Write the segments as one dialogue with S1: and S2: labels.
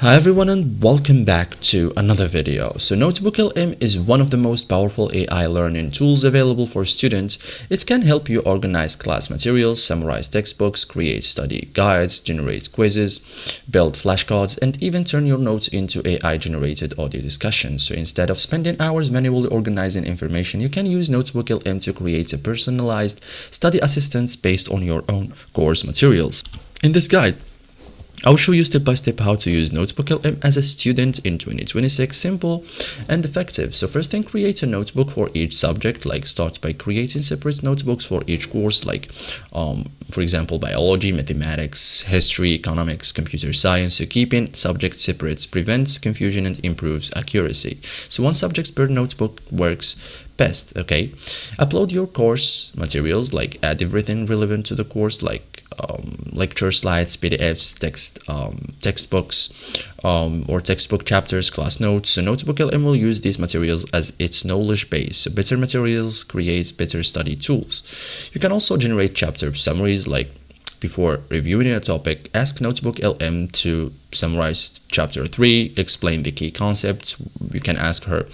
S1: Hi everyone and welcome back to another video. So NotebookLM is one of the most powerful AI learning tools available for students. It can help you organize class materials, summarize textbooks, create study guides, generate quizzes, build flashcards, and even turn your notes into AI-generated audio discussions. So instead of spending hours manually organizing information, you can use NotebookLM to create a personalized study assistant based on your own course materials. In this guide, I'll show you step by step how to use NotebookLM as a student in 2026, simple and effective. So first thing, create a notebook for each subject. Like start by creating separate notebooks for each course, like for example, biology, mathematics, history, economics, computer science. So keeping subjects separate prevents confusion and improves accuracy. So one subject per notebook works best. Okay, upload your course materials, like add everything relevant to the course, like lecture slides, PDFs, textbooks, or textbook chapters, class notes. So NotebookLM will use these materials as its knowledge base. So better materials create better study tools. You can also generate chapter summaries, like before reviewing a topic, ask NotebookLM to summarize chapter 3, explain the key concepts. You can ask her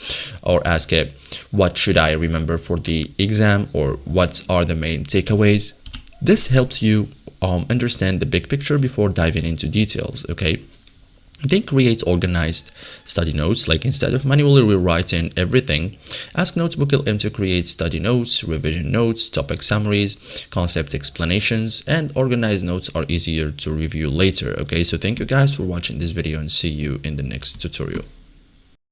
S1: or ask it, what should I remember for the exam, or what are the main takeaways? This helps you understand the big picture before diving into details. Okay, then create organized study notes. Like instead of manually rewriting everything, ask NotebookLM to create study notes, revision notes, topic summaries, concept explanations, and organized notes are easier to review later. Okay, so thank you guys for watching this video and see you in the next tutorial.